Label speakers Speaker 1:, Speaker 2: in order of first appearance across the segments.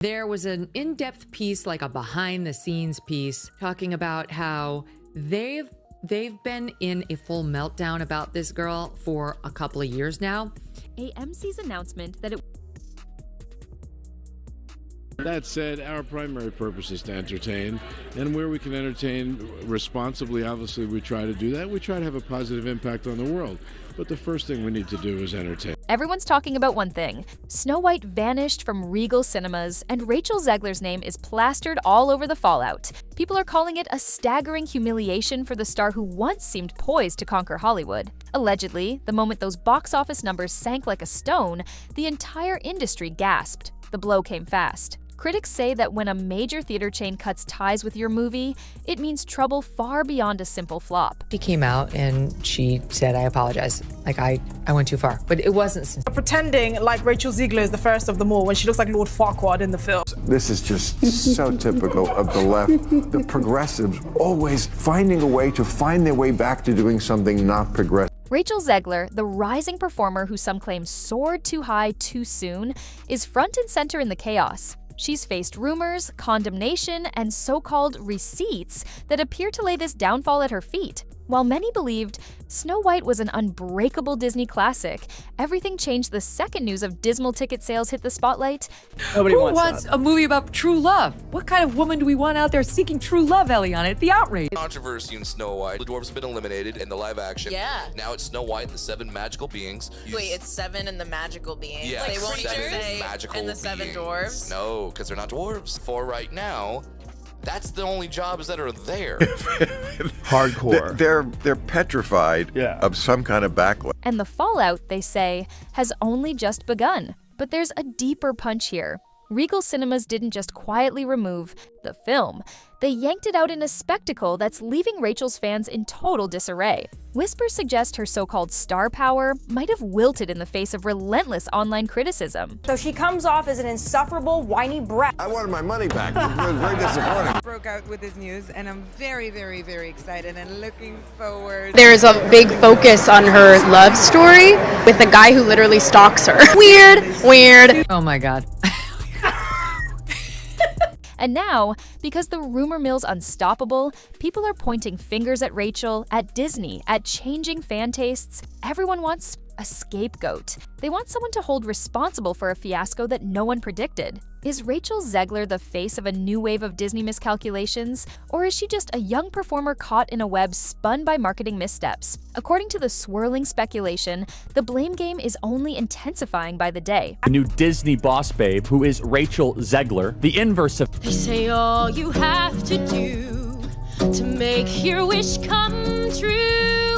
Speaker 1: There was an in-depth piece, like a behind-the-scenes piece, talking about how they've been in a full meltdown about this girl for a couple of years now.
Speaker 2: AMC's announcement that it...
Speaker 3: That said, our primary purpose is to entertain, and where we can entertain responsibly, obviously we try to do that. We try to have a positive impact on the world, but the first thing we need to do is entertain.
Speaker 2: Everyone's talking about one thing. Snow White vanished from Regal Cinemas, and Rachel Zegler's name is plastered all over the fallout. People are calling it a staggering humiliation for the star who once seemed poised to conquer Hollywood. Allegedly, the moment those box office numbers sank like a stone, the entire industry gasped. The blow came fast. Critics say that when a major theater chain cuts ties with your movie, it means trouble far beyond a simple flop.
Speaker 1: She came out and she said, I apologize. Like, I went too far. But it wasn't sincere.
Speaker 4: Pretending like Rachel Zegler is the first of them all when she looks like Lord Farquaad in the film.
Speaker 5: This is just so typical of the left. The progressives always finding a way to find their way back to doing something not progressive.
Speaker 2: Rachel Zegler, the rising performer who some claim soared too high too soon, is front and center in the chaos. She's faced rumors, condemnation, and so-called receipts that appear to lay this downfall at her feet. While many believed Snow White was an unbreakable Disney classic, everything changed the second news of dismal ticket sales hit the spotlight.
Speaker 6: Nobody
Speaker 1: Who
Speaker 6: wants
Speaker 1: wants
Speaker 6: that.
Speaker 1: a movie about true love? What kind of woman do we want out there seeking true love, Eliana? It's the outrage.
Speaker 7: Controversy in Snow White. The dwarves have been eliminated in the live action.
Speaker 8: Yeah.
Speaker 7: Now it's Snow White and the 7 magical beings.
Speaker 8: Wait, it's 7 and the magical beings.
Speaker 7: Yeah,
Speaker 8: They won't even
Speaker 7: 7
Speaker 8: say
Speaker 7: magical
Speaker 8: and the 7
Speaker 7: beings.
Speaker 8: dwarves.
Speaker 7: No, because they're not dwarves. For right now, that's the only jobs that are there.
Speaker 6: Hardcore.
Speaker 5: They're petrified of some kind of backlash.
Speaker 2: And the fallout, they say, has only just begun. But there's a deeper punch here. Regal Cinemas didn't just quietly remove the film. They yanked it out in a spectacle that's leaving Rachel's fans in total disarray. Whispers suggest her so-called star power might have wilted in the face of relentless online criticism.
Speaker 9: So she comes off as an insufferable, whiny brat.
Speaker 5: I wanted my money back. It was very disappointing.
Speaker 10: Broke out with this news, and I'm very, very, very excited and looking forward.
Speaker 11: There's a big focus on her love story with a guy who literally stalks her. Weird.
Speaker 1: Oh my God.
Speaker 2: And now, because the rumor mill's unstoppable, people are pointing fingers at Rachel, at Disney, at changing fan tastes. Everyone wants a scapegoat. They want someone to hold responsible for a fiasco that no one predicted. Is Rachel Zegler the face of a new wave of Disney miscalculations, or is she just a young performer caught in a web spun by marketing missteps? According to the swirling speculation, the blame game is only intensifying by the day.
Speaker 12: The new Disney boss babe, who is Rachel Zegler, the inverse of...
Speaker 13: They say all you have to do to make your wish come true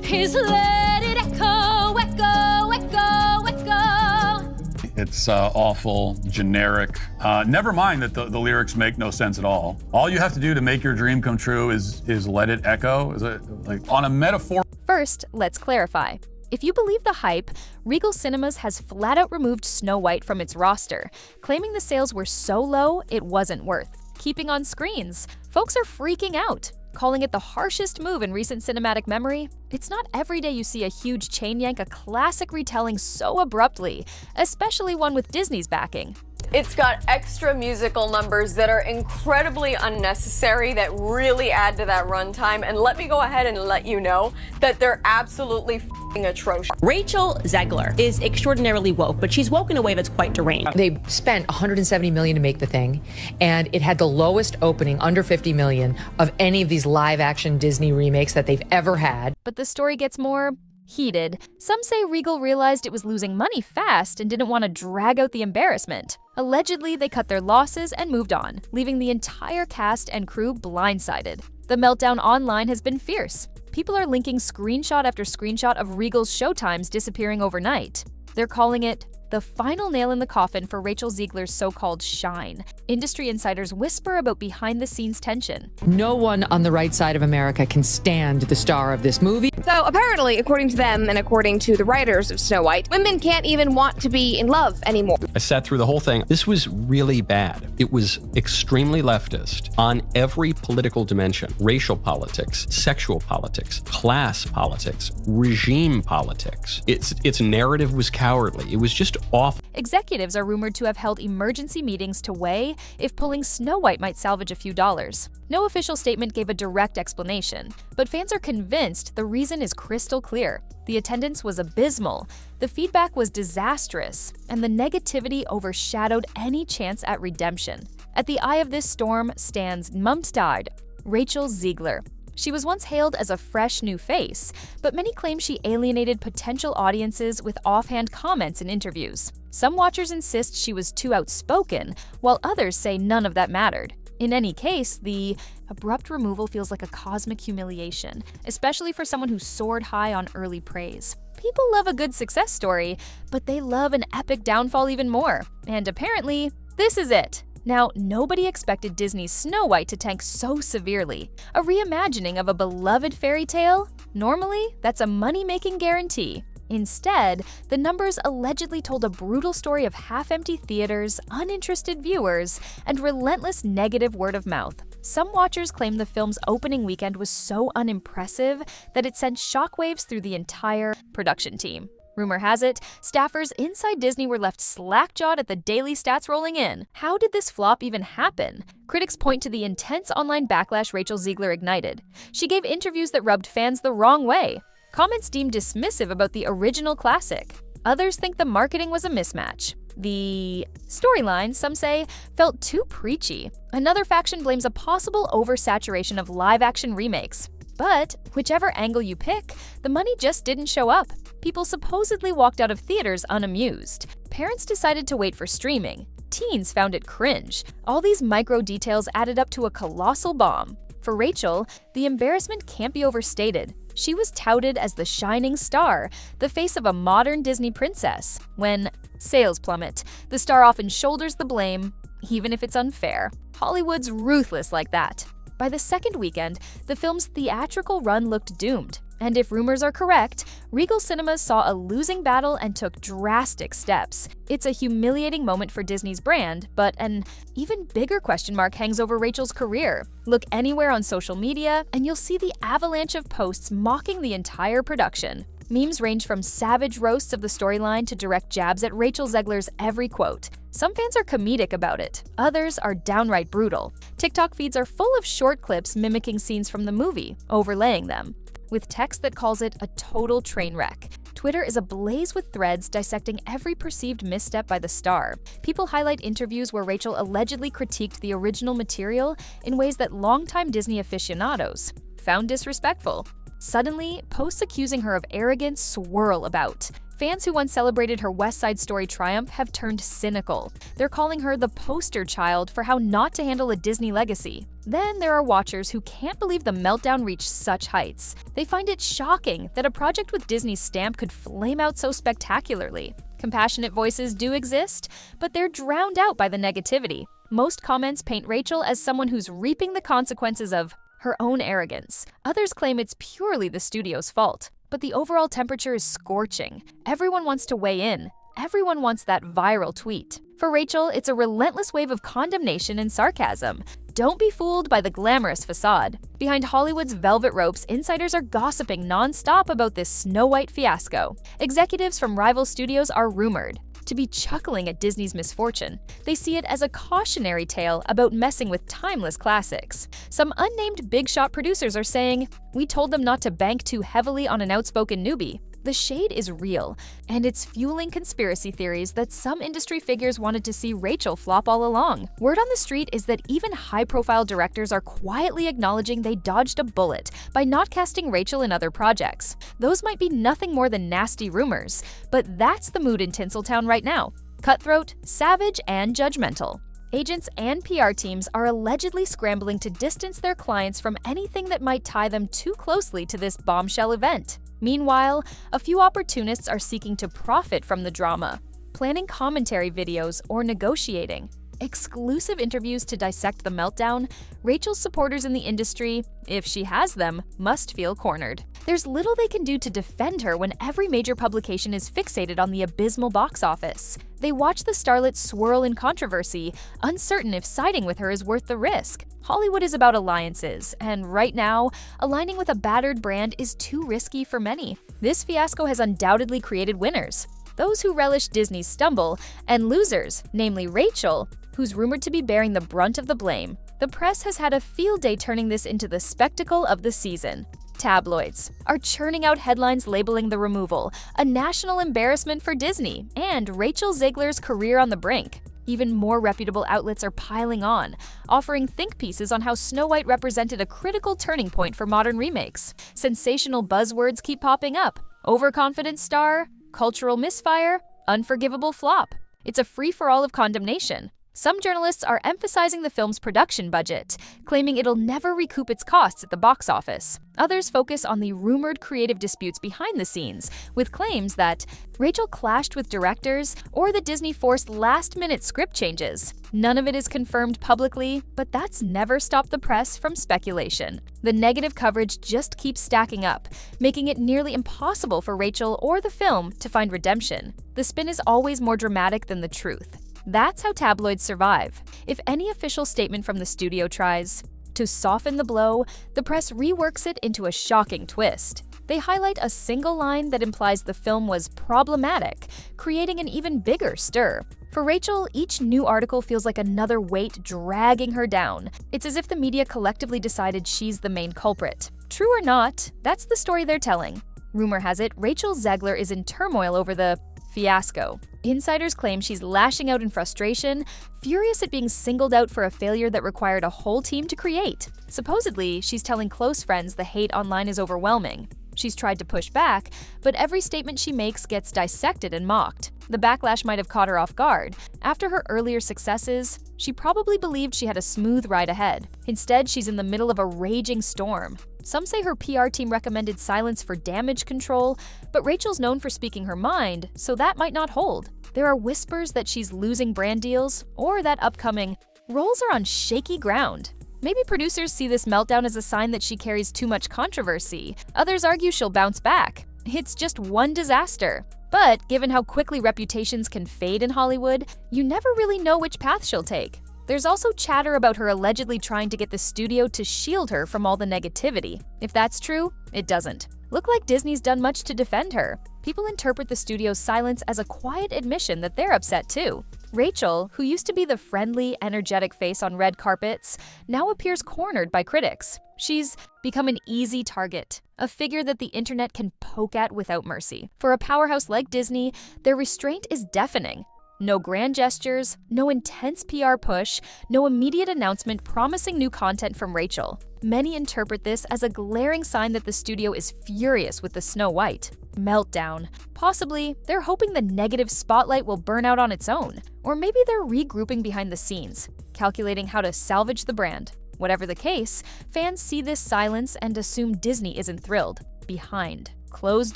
Speaker 13: is let it echo, echo, echo, echo.
Speaker 14: It's awful, generic. Never mind that the lyrics make no sense at all. All you have to do to make your dream come true is let it echo. Is it like on a metaphor?
Speaker 2: First, let's clarify. If you believe the hype, Regal Cinemas has flat out removed Snow White from its roster, claiming the sales were so low it wasn't worth keeping on screens. Folks are freaking out, calling it the harshest move in recent cinematic memory. It's not every day you see a huge chain yank a classic retelling so abruptly, especially one with Disney's backing.
Speaker 11: It's got extra musical numbers that are incredibly unnecessary that really add to that runtime. And let me go ahead and let you know that they're absolutely f***ing atrocious.
Speaker 15: Rachel Zegler is extraordinarily woke, but she's woke in a way that's quite deranged.
Speaker 1: They spent $170 million to make the thing, and it had the lowest opening, under $50 million, of any of these live-action Disney remakes that they've ever had.
Speaker 2: But the story gets more heated. Some say Regal realized it was losing money fast and didn't want to drag out the embarrassment. Allegedly, they cut their losses and moved on, leaving the entire cast and crew blindsided. The meltdown online has been fierce. People are linking screenshot after screenshot of Regal's showtimes disappearing overnight. They're calling it the final nail in the coffin for Rachel Zegler's so-called shine. Industry insiders whisper about behind-the-scenes tension.
Speaker 1: No one on the right side of America can stand the star of this movie.
Speaker 11: So apparently, according to them and according to the writers of Snow White, women can't even want to be in love anymore.
Speaker 16: I sat through the whole thing. This was really bad. It was extremely leftist on every political dimension: racial politics, sexual politics, class politics, regime politics. Its narrative was cowardly. It was just just awful.
Speaker 2: Executives are rumored to have held emergency meetings to weigh if pulling Snow White might salvage a few dollars. No official statement gave a direct explanation, but fans are convinced the reason is crystal clear. The attendance was abysmal, the feedback was disastrous, and the negativity overshadowed any chance at redemption. At the eye of this storm stands mum-eyed Rachel Zegler. She was once hailed as a fresh new face, but many claim she alienated potential audiences with offhand comments in interviews. Some watchers insist she was too outspoken, while others say none of that mattered. In any case, the abrupt removal feels like a cosmic humiliation, especially for someone who soared high on early praise. People love a good success story, but they love an epic downfall even more. And apparently, this is it. Now, nobody expected Disney's Snow White to tank so severely. A reimagining of a beloved fairy tale? Normally, that's a money-making guarantee. Instead, the numbers allegedly told a brutal story of half-empty theaters, uninterested viewers, and relentless negative word of mouth. Some watchers claim the film's opening weekend was so unimpressive that it sent shockwaves through the entire production team. Rumor has it, staffers inside Disney were left slack-jawed at the daily stats rolling in. How did this flop even happen? Critics point to the intense online backlash Rachel Zegler ignited. She gave interviews that rubbed fans the wrong way. Comments deemed dismissive about the original classic. Others think the marketing was a mismatch. The storyline, some say, felt too preachy. Another faction blames a possible oversaturation of live-action remakes. But whichever angle you pick, the money just didn't show up. People supposedly walked out of theaters unamused. Parents decided to wait for streaming. Teens found it cringe. All these micro details added up to a colossal bomb. For Rachel, the embarrassment can't be overstated. She was touted as the shining star, the face of a modern Disney princess. When sales plummet, the star often shoulders the blame, even if it's unfair. Hollywood's ruthless like that. By the second weekend, the film's theatrical run looked doomed. And if rumors are correct, Regal Cinemas saw a losing battle and took drastic steps. It's a humiliating moment for Disney's brand, but an even bigger question mark hangs over Rachel's career. Look anywhere on social media, and you'll see the avalanche of posts mocking the entire production. Memes range from savage roasts of the storyline to direct jabs at Rachel Zegler's every quote. Some fans are comedic about it, others are downright brutal. TikTok feeds are full of short clips mimicking scenes from the movie, overlaying them, with text that calls it a total train wreck. Twitter is ablaze with threads dissecting every perceived misstep by the star. People highlight interviews where Rachel allegedly critiqued the original material in ways that longtime Disney aficionados found disrespectful. Suddenly, posts accusing her of arrogance swirl about. Fans who once celebrated her West Side Story triumph have turned cynical. They're calling her the poster child for how not to handle a Disney legacy. Then there are watchers who can't believe the meltdown reached such heights. They find it shocking that a project with Disney's stamp could flame out so spectacularly. Compassionate voices do exist, but they're drowned out by the negativity. Most comments paint Rachel as someone who's reaping the consequences of her own arrogance. Others claim it's purely the studio's fault. But the overall temperature is scorching. Everyone wants to weigh in. Everyone wants that viral tweet. For Rachel, it's a relentless wave of condemnation and sarcasm. Don't be fooled by the glamorous facade. Behind Hollywood's velvet ropes, insiders are gossiping nonstop about this Snow White fiasco. Executives from rival studios are rumored to be chuckling at Disney's misfortune. They see it as a cautionary tale about messing with timeless classics. Some unnamed big shot producers are saying, "We told them not to bank too heavily on an outspoken newbie." The shade is real, and it's fueling conspiracy theories that some industry figures wanted to see Rachel flop all along. Word on the street is that even high-profile directors are quietly acknowledging they dodged a bullet by not casting Rachel in other projects. Those might be nothing more than nasty rumors, but that's the mood in Tinseltown right now. Cutthroat, savage, and judgmental. Agents and PR teams are allegedly scrambling to distance their clients from anything that might tie them too closely to this bombshell event. Meanwhile, a few opportunists are seeking to profit from the drama, planning commentary videos or negotiating. Exclusive interviews to dissect the meltdown, Rachel's supporters in the industry, if she has them, must feel cornered. There's little they can do to defend her when every major publication is fixated on the abysmal box office. They watch the starlet swirl in controversy, uncertain if siding with her is worth the risk. Hollywood is about alliances, and right now, aligning with a battered brand is too risky for many. This fiasco has undoubtedly created winners. those who relish Disney's stumble, and losers, namely Rachel, who's rumored to be bearing the brunt of the blame. The press has had a field day turning this into the spectacle of the season. Tabloids are churning out headlines labeling the removal a national embarrassment for Disney and Rachel Zegler's career on the brink. Even more reputable outlets are piling on, offering think pieces on how Snow White represented a critical turning point for modern remakes. Sensational buzzwords keep popping up: overconfident star, cultural misfire, unforgivable flop. It's a free-for-all of condemnation. Some journalists are emphasizing the film's production budget, claiming it'll never recoup its costs at the box office. Others focus on the rumored creative disputes behind the scenes, with claims that Rachel clashed with directors or that Disney forced last-minute script changes. None of it is confirmed publicly, but that's never stopped the press from speculation. The negative coverage just keeps stacking up, making it nearly impossible for Rachel or the film to find redemption. The spin is always more dramatic than the truth. That's how tabloids survive. If any official statement from the studio tries to soften the blow, the press reworks it into a shocking twist. They highlight a single line that implies the film was problematic, creating an even bigger stir. For Rachel, each new article feels like another weight dragging her down. It's as if the media collectively decided she's the main culprit. True or not, that's the story they're telling. Rumor has it, Rachel Zegler is in turmoil over the fiasco. Insiders claim she's lashing out in frustration, furious at being singled out for a failure that required a whole team to create. Supposedly, she's telling close friends the hate online is overwhelming. She's tried to push back, but every statement she makes gets dissected and mocked. The backlash might have caught her off guard. After her earlier successes, she probably believed she had a smooth ride ahead. Instead, she's in the middle of a raging storm. Some say her PR team recommended silence for damage control, but Rachel's known for speaking her mind, so that might not hold. There are whispers that she's losing brand deals, or that upcoming roles are on shaky ground. Maybe producers see this meltdown as a sign that she carries too much controversy. Others argue she'll bounce back. It's just one disaster. But given how quickly reputations can fade in Hollywood, you never really know which path she'll take. There's also chatter about her allegedly trying to get the studio to shield her from all the negativity. If that's true, it doesn't look like Disney's done much to defend her. People interpret the studio's silence as a quiet admission that they're upset too. Rachel, who used to be the friendly, energetic face on red carpets, now appears cornered by critics. She's become an easy target, a figure that the internet can poke at without mercy. For a powerhouse like Disney, their restraint is deafening. No grand gestures, no intense PR push, no immediate announcement promising new content from Rachel. Many interpret this as a glaring sign that the studio is furious with the Snow White meltdown. Possibly, they're hoping the negative spotlight will burn out on its own. Or maybe they're regrouping behind the scenes, calculating how to salvage the brand. Whatever the case, fans see this silence and assume Disney isn't thrilled. Behind closed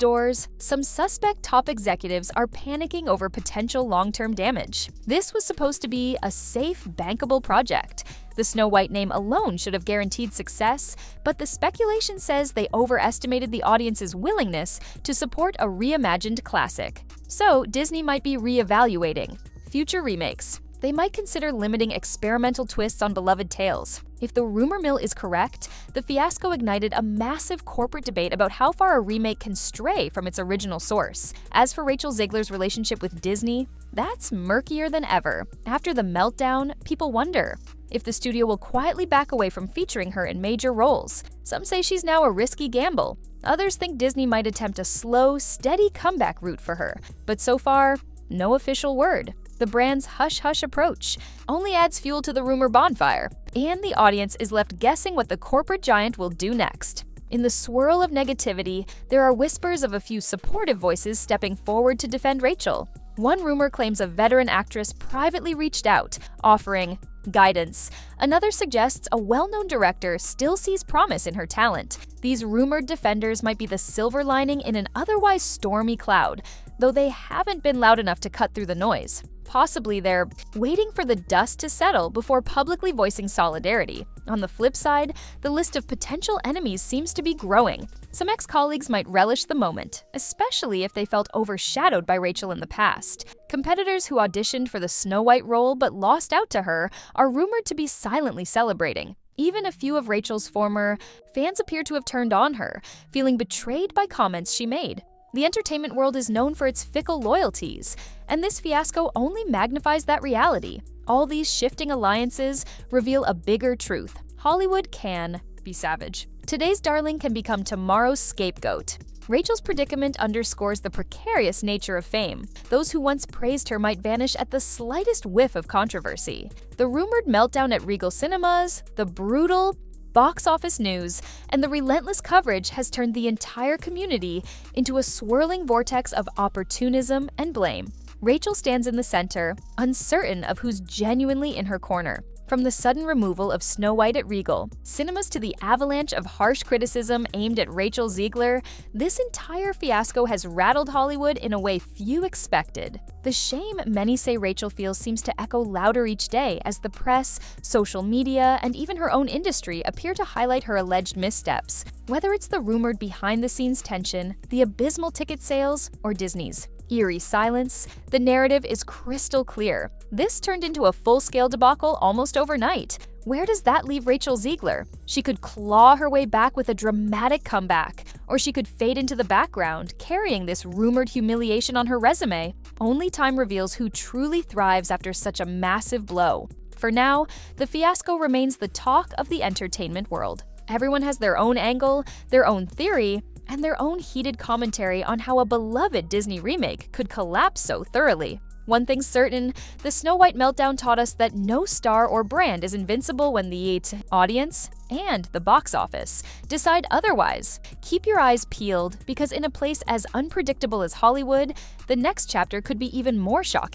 Speaker 2: doors, some suspect top executives are panicking over potential long-term damage. This was supposed to be a safe, bankable project. The Snow White name alone should have guaranteed success, but the speculation says they overestimated the audience's willingness to support a reimagined classic. So Disney might be reevaluating future remakes. They might consider limiting experimental twists on beloved tales. If the rumor mill is correct, the fiasco ignited a massive corporate debate about how far a remake can stray from its original source. As for Rachel Zegler's relationship with Disney, that's murkier than ever. After the meltdown, people wonder if the studio will quietly back away from featuring her in major roles. Some say she's now a risky gamble. Others think Disney might attempt a slow, steady comeback route for her. But so far, no official word. The brand's hush-hush approach only adds fuel to the rumor bonfire, and the audience is left guessing what the corporate giant will do next. In the swirl of negativity, there are whispers of a few supportive voices stepping forward to defend Rachel. One rumor claims a veteran actress privately reached out, offering guidance. Another suggests a well-known director still sees promise in her talent. These rumored defenders might be the silver lining in an otherwise stormy cloud, though they haven't been loud enough to cut through the noise. Possibly they're waiting for the dust to settle before publicly voicing solidarity. On the flip side, the list of potential enemies seems to be growing. Some ex-colleagues might relish the moment, especially if they felt overshadowed by Rachel in the past. Competitors who auditioned for the Snow White role but lost out to her are rumored to be silently celebrating. Even a few of Rachel's former fans appear to have turned on her, feeling betrayed by comments she made. The entertainment world is known for its fickle loyalties, and this fiasco only magnifies that reality. All these shifting alliances reveal a bigger truth. Hollywood can be savage. Today's darling can become tomorrow's scapegoat. Rachel's predicament underscores the precarious nature of fame. Those who once praised her might vanish at the slightest whiff of controversy. The rumored meltdown at Regal Cinemas, the brutal box office news, and the relentless coverage has turned the entire community into a swirling vortex of opportunism and blame. Rachel stands in the center, uncertain of who's genuinely in her corner. From the sudden removal of Snow White at Regal Cinemas to the avalanche of harsh criticism aimed at Rachel Zegler, this entire fiasco has rattled Hollywood in a way few expected. The shame many say Rachel feels seems to echo louder each day as the press, social media, and even her own industry appear to highlight her alleged missteps. Whether it's the rumored behind-the-scenes tension, the abysmal ticket sales, or Disney's eerie silence, the narrative is crystal clear. This turned into a full-scale debacle almost overnight. Where does that leave Rachel Zegler? She could claw her way back with a dramatic comeback, or she could fade into the background, carrying this rumored humiliation on her resume. Only time reveals who truly thrives after such a massive blow. For now, the fiasco remains the talk of the entertainment world. Everyone has their own angle, their own theory, and their own heated commentary on how a beloved Disney remake could collapse so thoroughly. One thing's certain, the Snow White meltdown taught us that no star or brand is invincible when the audience and the box office decide otherwise. Keep your eyes peeled, because in a place as unpredictable as Hollywood, the next chapter could be even more shocking.